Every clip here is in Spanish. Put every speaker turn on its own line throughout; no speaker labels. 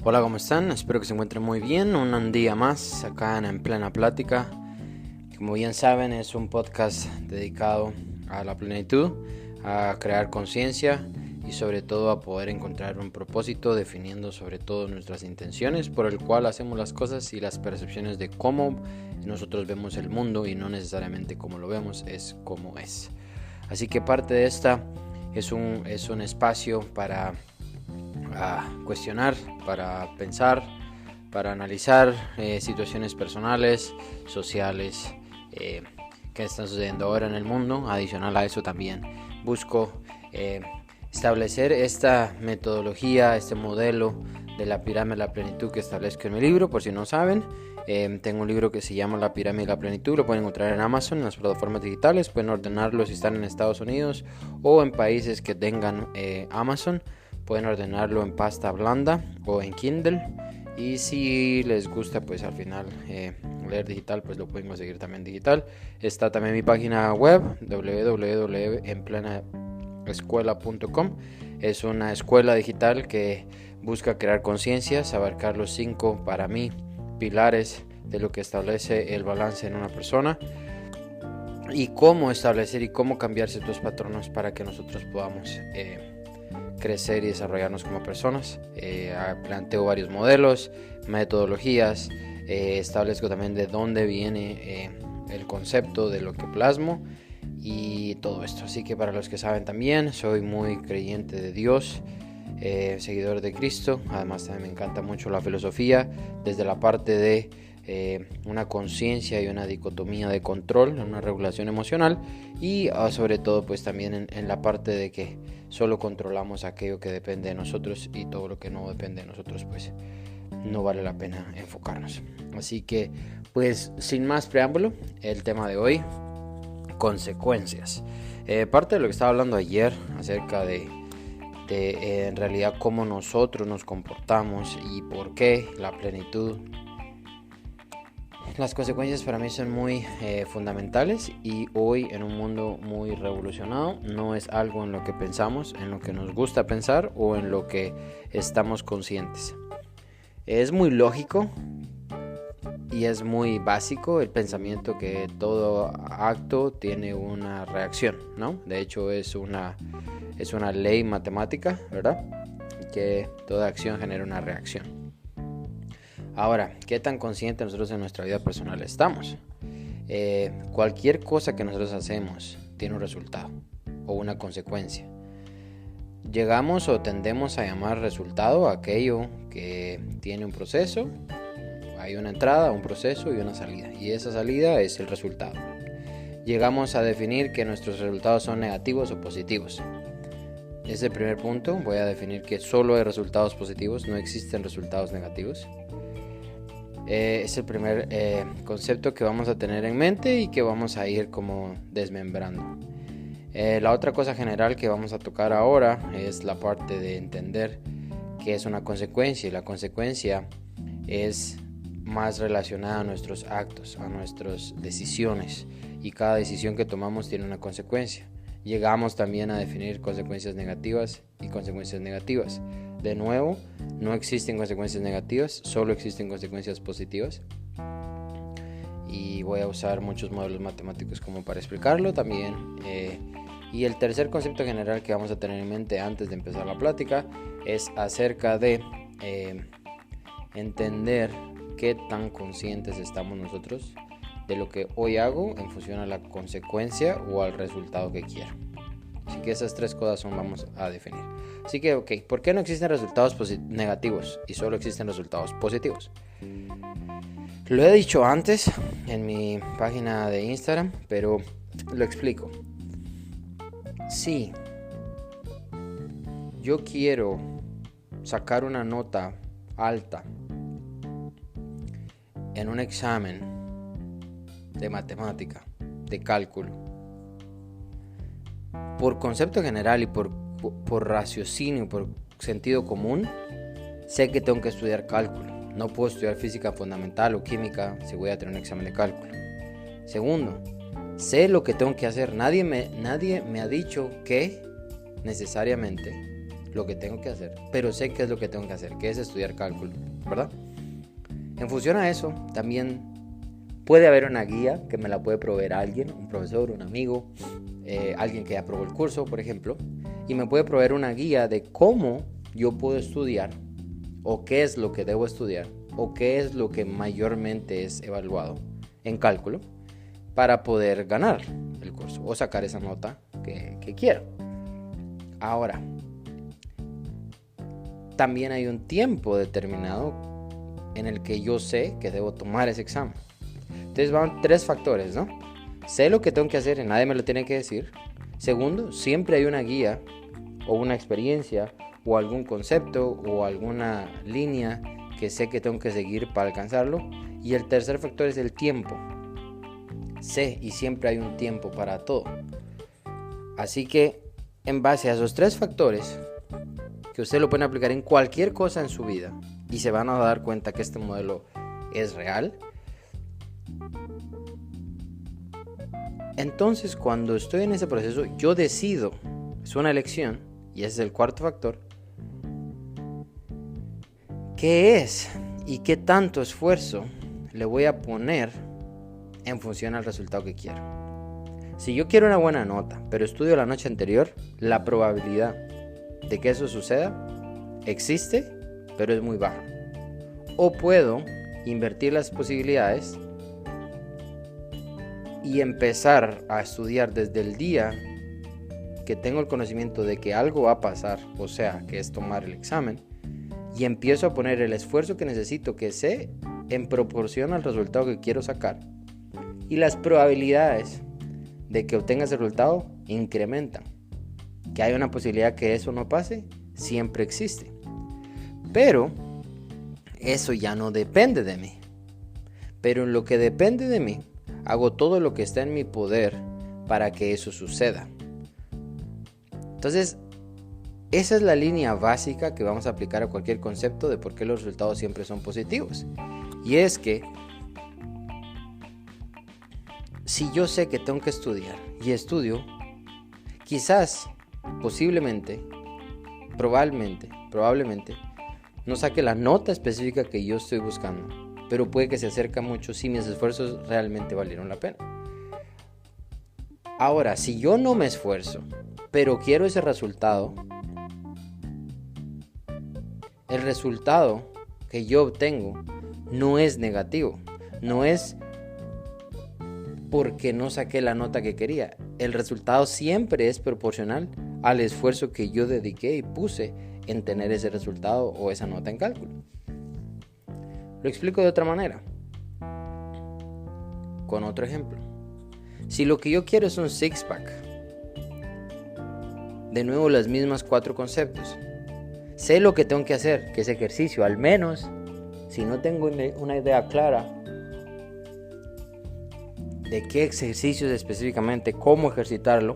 Hola, ¿cómo están? Espero que se encuentren muy bien. Un día más acá en Plena Plática. Como bien saben, es un podcast dedicado a la plenitud, a crear conciencia y sobre todo a poder encontrar un propósito, definiendo sobre todo nuestras intenciones por el cual hacemos las cosas y las percepciones de cómo nosotros vemos el mundo, y no necesariamente cómo lo vemos, es cómo es. Así que parte de esta es un espacio para cuestionar, para pensar, para analizar situaciones personales, sociales, que están sucediendo ahora en el mundo. Adicional a eso también busco establecer esta metodología, este modelo de la pirámide de la plenitud que establezco en mi libro. Por si no saben, tengo un libro que se llama La pirámide de la plenitud. Lo pueden encontrar en Amazon, en las plataformas digitales. Pueden ordenarlo si están en Estados Unidos o en países que tengan Amazon. Pueden ordenarlo en pasta blanda o en Kindle. Y si les gusta, pues al final leer digital, pues lo pueden conseguir también digital. Está también mi página web, www.enplenaescuela.com. Es una escuela digital que busca crear conciencias, abarcar los 5, para mí, pilares de lo que establece el balance en una persona, y cómo establecer y cómo cambiar ciertos patrones para que nosotros podamos crecer y desarrollarnos como personas. Planteo varios modelos, metodologías, establezco también de dónde viene el concepto de lo que plasmo y todo esto. Así que para los que saben también, soy muy creyente de Dios, seguidor de Cristo. Además también me encanta mucho la filosofía desde la parte de una conciencia y una dicotomía de control, una regulación emocional, y sobre todo pues también en la parte de que solo controlamos aquello que depende de nosotros, y todo lo que no depende de nosotros pues no vale la pena enfocarnos. Así que pues sin más preámbulo, el tema de hoy: consecuencias. Parte de lo que estaba hablando ayer acerca de en realidad cómo nosotros nos comportamos y por qué la plenitud. Las consecuencias para mí son muy fundamentales, y hoy en un mundo muy revolucionado no es algo en lo que pensamos, en lo que nos gusta pensar o en lo que estamos conscientes. Es muy lógico y es muy básico el pensamiento que todo acto tiene una reacción, ¿no? De hecho es una ley matemática, ¿verdad? Que toda acción genera una reacción. Ahora, ¿qué tan conscientes nosotros en nuestra vida personal estamos? Cualquier cosa que nosotros hacemos tiene un resultado o una consecuencia. Llegamos o tendemos a llamar resultado a aquello que tiene un proceso. Hay una entrada, un proceso y una salida, y esa salida es el resultado. Llegamos a definir que nuestros resultados son negativos o positivos. Ese es el primer punto. Voy a definir que solo hay resultados positivos, no existen resultados negativos. Es el primer concepto que vamos a tener en mente y que vamos a ir como desmembrando. La otra cosa general que vamos a tocar ahora es la parte de entender qué es una consecuencia, y la consecuencia es más relacionada a nuestros actos, a nuestras decisiones, y cada decisión que tomamos tiene una consecuencia. Llegamos también a definir consecuencias negativas y consecuencias negativas. De nuevo, no existen consecuencias negativas, solo existen consecuencias positivas. Y voy a usar muchos modelos matemáticos como para explicarlo también. Y el tercer concepto general que vamos a tener en mente antes de empezar la plática es acerca de entender qué tan conscientes estamos nosotros de lo que hoy hago en función a la consecuencia o al resultado que quiero. Así que esas tres cosas vamos a definir. Así que, ¿por qué no existen resultados negativos y solo existen resultados positivos? Lo he dicho antes en mi página de Instagram, pero lo explico. Si yo quiero sacar una nota alta en un examen de matemática, de cálculo, por concepto general y por raciocinio, por sentido común, sé que tengo que estudiar cálculo. No puedo estudiar física fundamental o química si voy a tener un examen de cálculo. Segundo, sé lo que tengo que hacer. Nadie me ha dicho que necesariamente lo que tengo que hacer, pero sé qué es lo que tengo que hacer, que es estudiar cálculo, ¿verdad? En función a eso, también puede haber una guía que me la puede proveer alguien, un profesor, un amigo, alguien que ya aprobó el curso, por ejemplo, y me puede proveer una guía de cómo yo puedo estudiar, o qué es lo que debo estudiar, o qué es lo que mayormente es evaluado en cálculo, para poder ganar el curso o sacar esa nota que quiero. Ahora, también hay un tiempo determinado en el que yo sé que debo tomar ese examen. Entonces van 3 factores, ¿no? Sé lo que tengo que hacer y nadie me lo tiene que decir. Segundo, siempre hay una guía o una experiencia o algún concepto o alguna línea que sé que tengo que seguir para alcanzarlo. Y el tercer factor es el tiempo. Sé y siempre hay un tiempo para todo. Así que en base a esos 3 factores, que usted lo puede aplicar en cualquier cosa en su vida y se van a dar cuenta que este modelo es real. Entonces, cuando estoy en ese proceso, yo decido, es una elección, y ese es el cuarto factor, qué es y qué tanto esfuerzo le voy a poner en función al resultado que quiero. Si yo quiero una buena nota, pero estudio la noche anterior, la probabilidad de que eso suceda existe, pero es muy baja. O puedo invertir las posibilidades y empezar a estudiar desde el día que tengo el conocimiento de que algo va a pasar, o sea, que es tomar el examen, y empiezo a poner el esfuerzo que necesito, que sé, en proporción al resultado que quiero sacar. Y las probabilidades de que obtenga ese resultado incrementan. Que hay una posibilidad que eso no pase, siempre existe. Pero eso ya no depende de mí. Pero en lo que depende de mí, hago todo lo que está en mi poder para que eso suceda. Entonces, esa es la línea básica que vamos a aplicar a cualquier concepto de por qué los resultados siempre son positivos. Y es que si yo sé que tengo que estudiar y estudio, quizás, posiblemente, probablemente, no saque la nota específica que yo estoy buscando, pero puede que se acerque mucho si mis esfuerzos realmente valieron la pena. Ahora, si yo no me esfuerzo, pero quiero ese resultado, el resultado que yo obtengo no es negativo, no es porque no saqué la nota que quería. El resultado siempre es proporcional al esfuerzo que yo dediqué y puse en tener ese resultado o esa nota en cálculo. Lo explico de otra manera, con otro ejemplo. Si lo que yo quiero es un six-pack, de nuevo los mismos 4 conceptos. Sé lo que tengo que hacer, que es ejercicio, al menos si no tengo una idea clara de qué ejercicios específicamente, cómo ejercitarlo,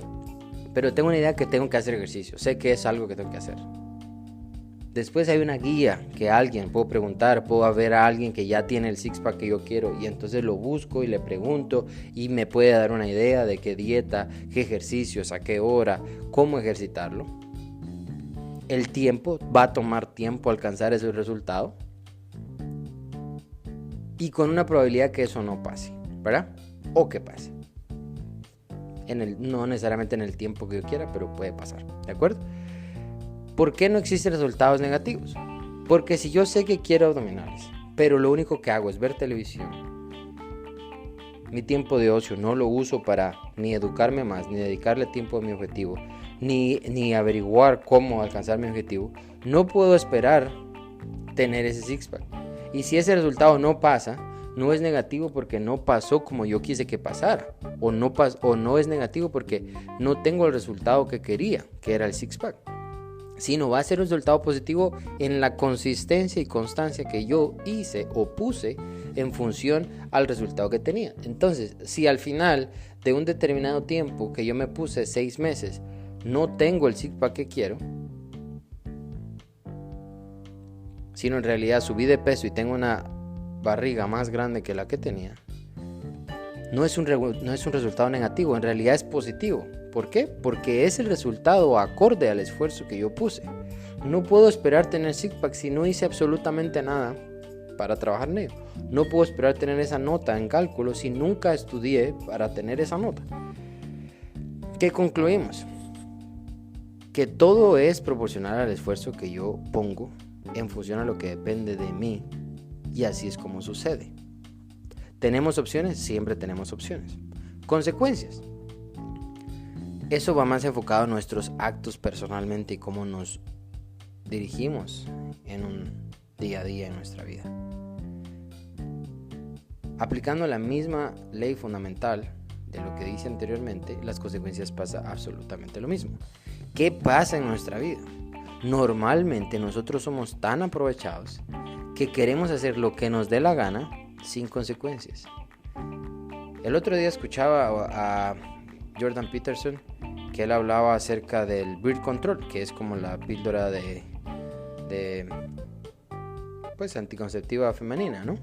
pero tengo una idea que tengo que hacer ejercicio, sé que es algo que tengo que hacer. Después hay una guía que alguien, puedo preguntar, puedo ver a alguien que ya tiene el six-pack que yo quiero y entonces lo busco y le pregunto y me puede dar una idea de qué dieta, qué ejercicios, a qué hora, cómo ejercitarlo. El tiempo, va a tomar tiempo alcanzar ese resultado y con una probabilidad que eso no pase, ¿verdad? O que pase. No necesariamente en el tiempo que yo quiera, pero puede pasar, ¿de acuerdo? ¿Por qué no existen resultados negativos? Porque si yo sé que quiero abdominales, pero lo único que hago es ver televisión, mi tiempo de ocio no lo uso para ni educarme más, ni dedicarle tiempo a mi objetivo, ni averiguar cómo alcanzar mi objetivo, no puedo esperar tener ese six-pack. Y si ese resultado no pasa, no es negativo porque no pasó como yo quise que pasara, o no es negativo porque no tengo el resultado que quería, que era el six-pack, sino va a ser un resultado positivo en la consistencia y constancia que yo hice o puse en función al resultado que tenía. Entonces, si al final de un determinado tiempo que yo me puse 6 meses, no tengo el six-pack que quiero, sino en realidad subí de peso y tengo una barriga más grande que la que tenía, no es un resultado negativo, en realidad es positivo. ¿Por qué? Porque es el resultado acorde al esfuerzo que yo puse. No puedo esperar tener six-pack si no hice absolutamente nada para trabajar en ello. No puedo esperar tener esa nota en cálculo si nunca estudié para tener esa nota. ¿Qué concluimos? Que todo es proporcional al esfuerzo que yo pongo en función a lo que depende de mí, y así es como sucede. ¿Tenemos opciones? Siempre tenemos opciones. Consecuencias. Eso va más enfocado a nuestros actos personalmente y cómo nos dirigimos en un día a día en nuestra vida. Aplicando la misma ley fundamental de lo que dice anteriormente, las consecuencias pasa absolutamente lo mismo. ¿Qué pasa en nuestra vida? Normalmente nosotros somos tan aprovechados que queremos hacer lo que nos dé la gana sin consecuencias. El otro día escuchaba a Jordan Peterson que él hablaba acerca del birth control, que es como la píldora de anticonceptiva femenina, ¿no?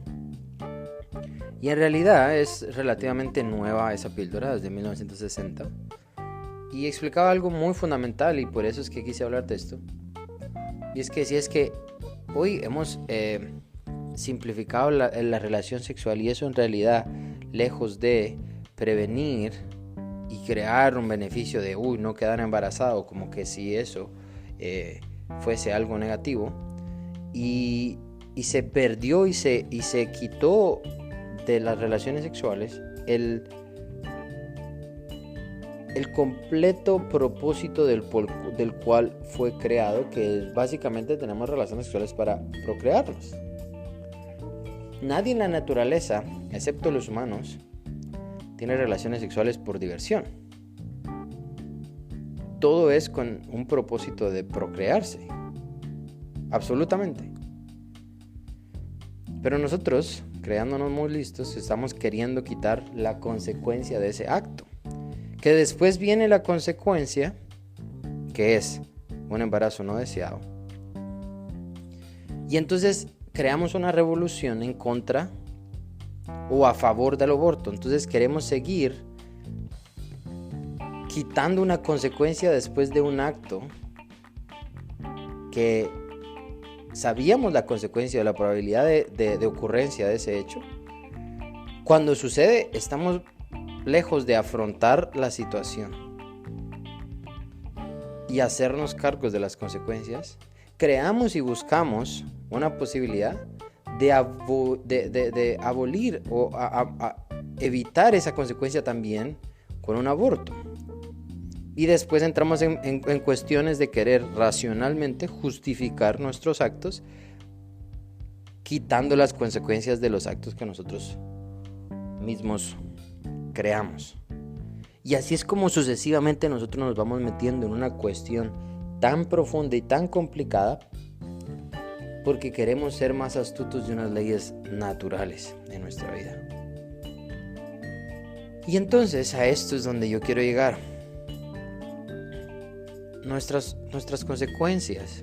Y en realidad es relativamente nueva esa píldora, desde 1960. Y explicaba algo muy fundamental, y por eso es que quise hablar de esto. Y es que si es que hoy hemos simplificado la relación sexual, y eso en realidad, lejos de prevenir y crear un beneficio de no quedar embarazado, como que si eso fuese algo negativo, y se perdió y se quitó de las relaciones sexuales el completo propósito del cual fue creado, que básicamente tenemos relaciones sexuales para procrearnos. Nadie en la naturaleza, excepto los humanos, tiene relaciones sexuales por diversión. Todo es con un propósito de procrearse. Absolutamente. Pero nosotros, creándonos muy listos, estamos queriendo quitar la consecuencia de ese acto. Que después viene la consecuencia, que es un embarazo no deseado. Y entonces creamos una revolución en contra o a favor del aborto. Entonces queremos seguir quitando una consecuencia después de un acto que sabíamos la consecuencia de la probabilidad de ocurrencia de ese hecho. Cuando sucede, estamos lejos de afrontar la situación y hacernos cargos de las consecuencias. Creamos y buscamos una posibilidad de abolir o evitar esa consecuencia también con un aborto. Y después entramos en cuestiones de querer racionalmente justificar nuestros actos, quitando las consecuencias de los actos que nosotros mismos creamos. Y así es como sucesivamente nosotros nos vamos metiendo en una cuestión tan profunda y tan complicada, porque queremos ser más astutos de unas leyes naturales en nuestra vida. Y entonces a esto es donde yo quiero llegar. Nuestras consecuencias.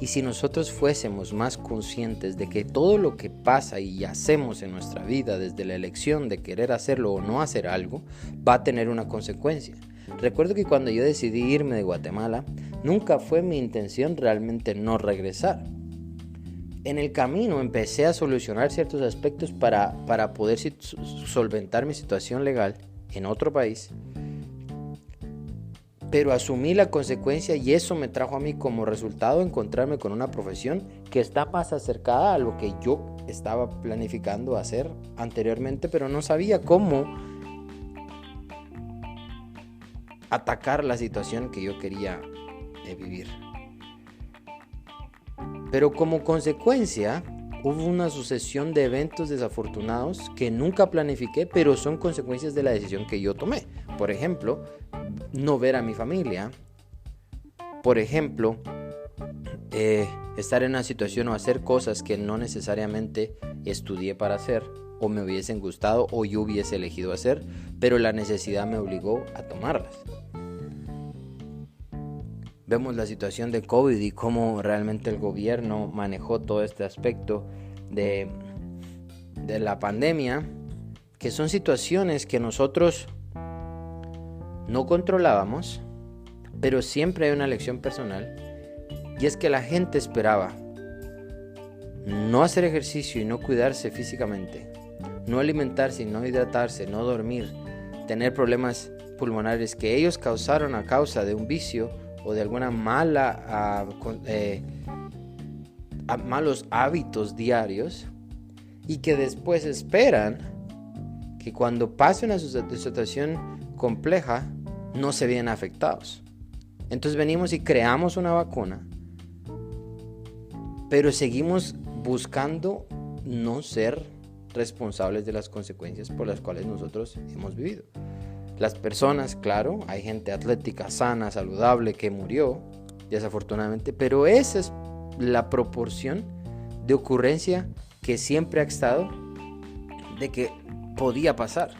Y si nosotros fuésemos más conscientes de que todo lo que pasa y hacemos en nuestra vida, desde la elección de querer hacerlo o no hacer algo, va a tener una consecuencia. Recuerdo que cuando yo decidí irme de Guatemala, nunca fue mi intención realmente no regresar. En el camino empecé a solucionar ciertos aspectos para poder solventar mi situación legal en otro país. Pero asumí la consecuencia, y eso me trajo a mí como resultado encontrarme con una profesión que está más acercada a lo que yo estaba planificando hacer anteriormente, pero no sabía cómo atacar la situación que yo quería vivir. Pero como consecuencia hubo una sucesión de eventos desafortunados que nunca planifiqué, pero son consecuencias de la decisión que yo tomé. Por ejemplo, no ver a mi familia. Por ejemplo, estar en una situación o hacer cosas que no necesariamente estudié para hacer, o me hubiesen gustado, o yo hubiese elegido hacer, pero la necesidad me obligó a tomarlas. Vemos la situación de COVID y cómo realmente el gobierno manejó todo este aspecto de la pandemia, que son situaciones que nosotros no controlábamos, pero siempre hay una elección personal, Y es que la gente esperaba no hacer ejercicio y no cuidarse físicamente, no alimentarse y no hidratarse, no dormir, tener problemas pulmonares que ellos causaron a causa de un vicio o de alguna malos hábitos diarios, y que después esperan que cuando pase una situación compleja no se vean afectados. Entonces venimos y creamos una vacuna, pero seguimos buscando no ser responsables de las consecuencias por las cuales nosotros hemos vivido. Las personas, claro, hay gente atlética, sana, saludable que murió desafortunadamente, pero esa es la proporción de ocurrencia que siempre ha estado, de que podía pasar.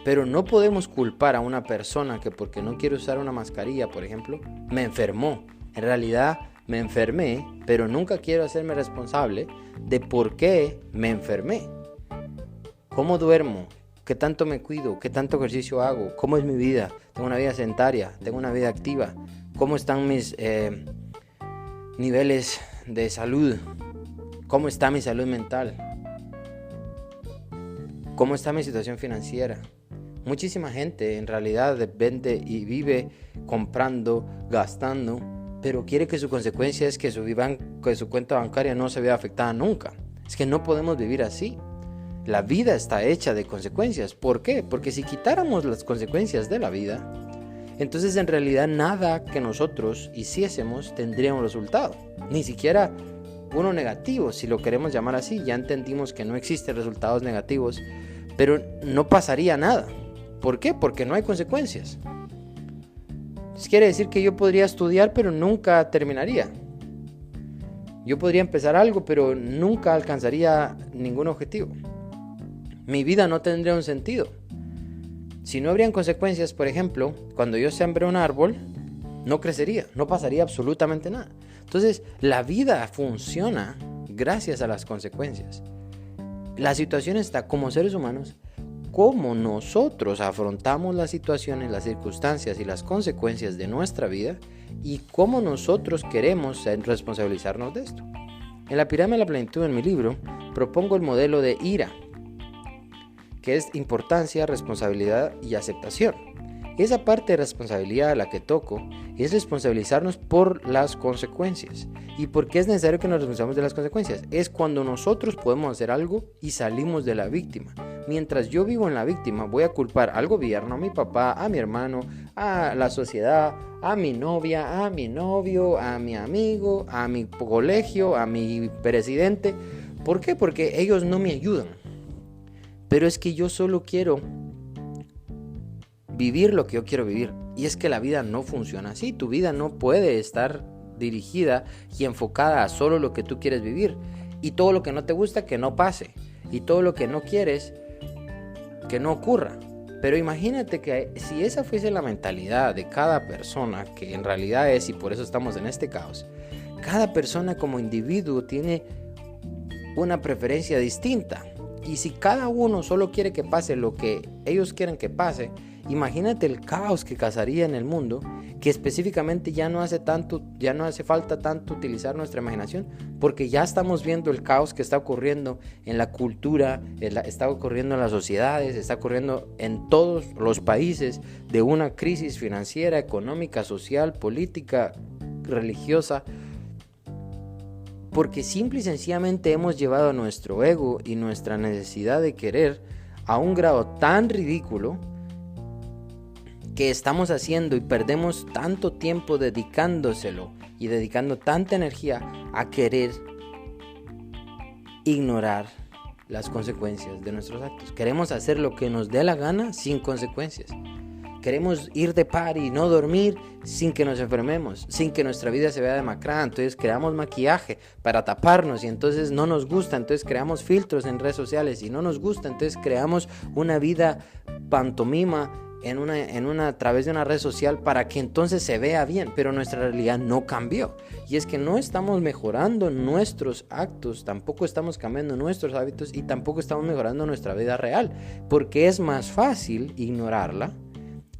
Pero no podemos culpar a una persona que porque no quiere usar una mascarilla, por ejemplo, me enfermó. En realidad me enfermé, pero nunca quiero hacerme responsable de por qué me enfermé. ¿Cómo duermo? ¿Qué tanto me cuido? ¿Qué tanto ejercicio hago? ¿Cómo es mi vida? ¿Tengo una vida sedentaria? ¿Tengo una vida activa? ¿Cómo están mis niveles de salud? ¿Cómo está mi salud mental? ¿Cómo está mi situación financiera? Muchísima gente en realidad depende y vive comprando, gastando, pero quiere que su consecuencia es que su cuenta bancaria no se vea afectada nunca. Es que no podemos vivir así. La vida está hecha de consecuencias. ¿Por qué? Porque si quitáramos las consecuencias de la vida, entonces en realidad nada que nosotros hiciésemos tendría un resultado. Ni siquiera uno negativo, si lo queremos llamar así. Ya entendimos que no existen resultados negativos, pero no pasaría nada. ¿Por qué? Porque no hay consecuencias. Eso quiere decir que yo podría estudiar, pero nunca terminaría. Yo podría empezar algo, pero nunca alcanzaría ningún objetivo. Mi vida no tendría un sentido. Si no habrían consecuencias, por ejemplo, cuando yo sembré un árbol, no crecería, no pasaría absolutamente nada. Entonces, la vida funciona gracias a las consecuencias. La situación está como seres humanos, cómo nosotros afrontamos las situaciones, las circunstancias y las consecuencias de nuestra vida y cómo nosotros queremos responsabilizarnos de esto. En la pirámide de la plenitud, en mi libro, propongo el modelo de IRA, que es importancia, responsabilidad y aceptación. Esa parte de responsabilidad a la que toco es responsabilizarnos por las consecuencias. ¿Y por qué es necesario que nos responsabilicemos de las consecuencias? Es cuando nosotros podemos hacer algo y salimos de la víctima. Mientras yo vivo en la víctima, voy a culpar al gobierno, a mi papá, a mi hermano, a la sociedad, a mi novia, a mi novio, a mi amigo, a mi colegio, a mi presidente. ¿Por qué? Porque ellos no me ayudan. Pero es que yo solo quiero vivir lo que yo quiero vivir. Y es que la vida no funciona así. Tu vida no puede estar dirigida y enfocada a solo lo que tú quieres vivir. Y todo lo que no te gusta, que no pase. Y todo lo que no quieres, que no ocurra. Pero imagínate que si esa fuese la mentalidad de cada persona, que en realidad es, y por eso estamos en este caos, cada persona como individuo tiene una preferencia distinta. Y si cada uno solo quiere que pase lo que ellos quieren que pase, imagínate el caos que causaría en el mundo, que específicamente ya no hace falta tanto utilizar nuestra imaginación, porque ya estamos viendo el caos que está ocurriendo en la cultura, está ocurriendo en las sociedades, está ocurriendo en todos los países de una crisis financiera, económica, social, política, religiosa. Porque simple y sencillamente hemos llevado nuestro ego y nuestra necesidad de querer a un grado tan ridículo que estamos haciendo y perdemos tanto tiempo dedicándoselo y dedicando tanta energía a querer ignorar las consecuencias de nuestros actos. Queremos hacer lo que nos dé la gana sin consecuencias. Queremos ir de party, no dormir sin que nos enfermemos, sin que nuestra vida se vea demacrada. Entonces creamos maquillaje para taparnos y entonces no nos gusta. Entonces creamos filtros en redes sociales y no nos gusta. Entonces creamos una vida pantomima a través de una red social para que entonces se vea bien. Pero nuestra realidad no cambió. Y es que no estamos mejorando nuestros actos, tampoco estamos cambiando nuestros hábitos y tampoco estamos mejorando nuestra vida real. Porque es más fácil ignorarla.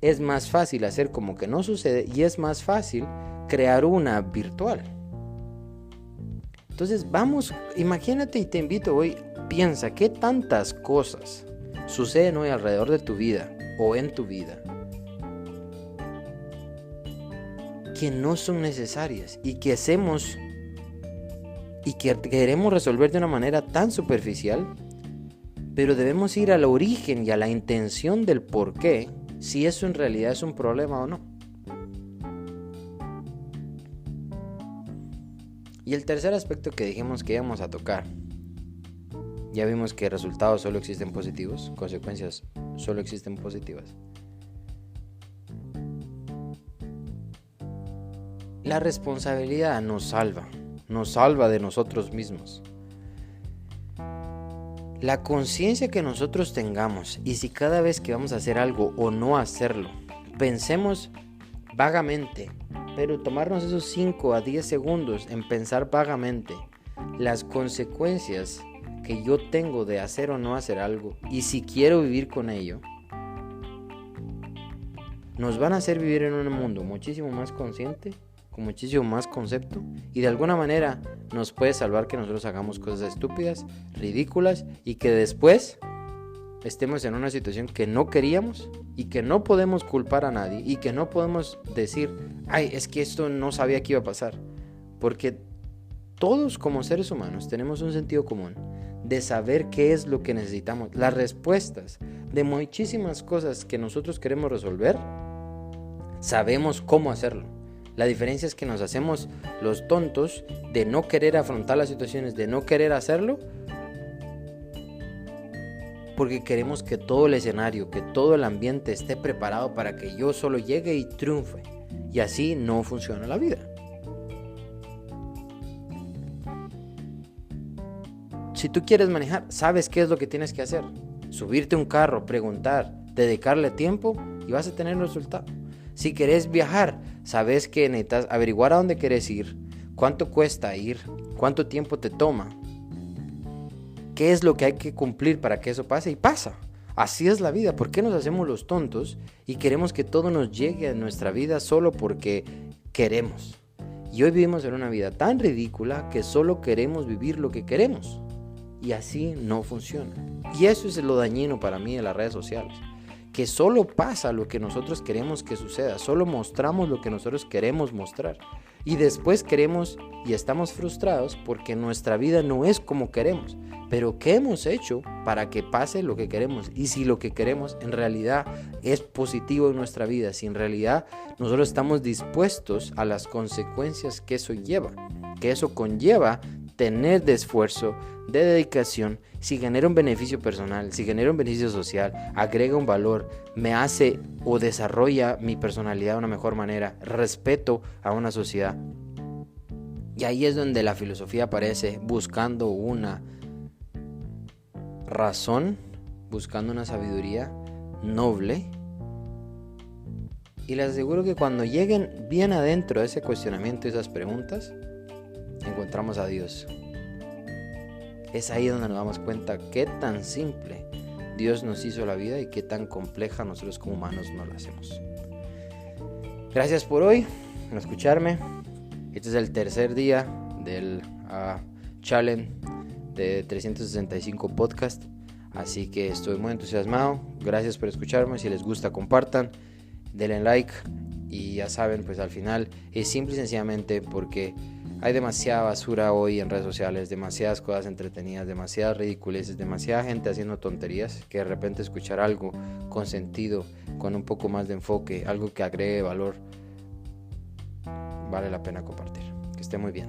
es más fácil hacer como que no sucede y es más fácil crear una virtual. Entonces vamos, imagínate y te invito hoy, piensa qué tantas cosas suceden hoy alrededor de tu vida o en tu vida que no son necesarias y que hacemos y que queremos resolver de una manera tan superficial, pero debemos ir al origen y a la intención del por qué, si eso en realidad es un problema o no. Y el tercer aspecto que dijimos que íbamos a tocar, ya vimos que resultados solo existen positivos, consecuencias solo existen positivas. La responsabilidad nos salva de nosotros mismos. La conciencia que nosotros tengamos y si cada vez que vamos a hacer algo o no hacerlo, pensemos vagamente, pero tomarnos esos 5 a 10 segundos en pensar vagamente las consecuencias que yo tengo de hacer o no hacer algo y si quiero vivir con ello, nos van a hacer vivir en un mundo muchísimo más consciente, con muchísimo más concepto y de alguna manera nos puede salvar que nosotros hagamos cosas estúpidas, ridículas y que después estemos en una situación que no queríamos y que no podemos culpar a nadie y que no podemos decir, ay, es que esto no sabía que iba a pasar, porque todos como seres humanos tenemos un sentido común de saber qué es lo que necesitamos, las respuestas de muchísimas cosas que nosotros queremos resolver, sabemos cómo hacerlo. La diferencia es que nos hacemos los tontos de no querer afrontar las situaciones, de no querer hacerlo, porque queremos que todo el escenario, que todo el ambiente esté preparado para que yo solo llegue y triunfe. Y así no funciona la vida. Si tú quieres manejar, sabes qué es lo que tienes que hacer. Subirte a un carro, preguntar, dedicarle tiempo y vas a tener un resultado. Si querés viajar, sabes que necesitas averiguar a dónde quieres ir, cuánto cuesta ir, cuánto tiempo te toma, qué es lo que hay que cumplir para que eso pase y pasa. Así es la vida. ¿Por qué nos hacemos los tontos y queremos que todo nos llegue a nuestra vida solo porque queremos? Y hoy vivimos en una vida tan ridícula que solo queremos vivir lo que queremos. Y así no funciona. Y eso es lo dañino para mí de las redes sociales. Que solo pasa lo que nosotros queremos que suceda, solo mostramos lo que nosotros queremos mostrar y después queremos y estamos frustrados porque nuestra vida no es como queremos, pero ¿qué hemos hecho para que pase lo que queremos? Y si lo que queremos en realidad es positivo en nuestra vida, si en realidad nosotros estamos dispuestos a las consecuencias que eso lleva, que eso conlleva tener de esfuerzo, de dedicación, si genera un beneficio personal, si genera un beneficio social, agrega un valor, me hace o desarrolla mi personalidad de una mejor manera, respeto a una sociedad. Y ahí es donde la filosofía aparece buscando una razón, buscando una sabiduría noble. Y les aseguro que cuando lleguen bien adentro de ese cuestionamiento y esas preguntas, encontramos a Dios. Es ahí donde nos damos cuenta qué tan simple Dios nos hizo la vida y qué tan compleja nosotros como humanos nos la hacemos. Gracias por hoy, por escucharme. Este es el tercer día del challenge de 365 podcast. Así que estoy muy entusiasmado. Gracias por escucharme. Si les gusta, compartan, denle like. Y ya saben, pues al final es simple y sencillamente porque hay demasiada basura hoy en redes sociales, demasiadas cosas entretenidas, demasiadas ridiculeces, demasiada gente haciendo tonterías, que de repente escuchar algo con sentido, con un poco más de enfoque, algo que agregue valor, vale la pena compartir. Que esté muy bien.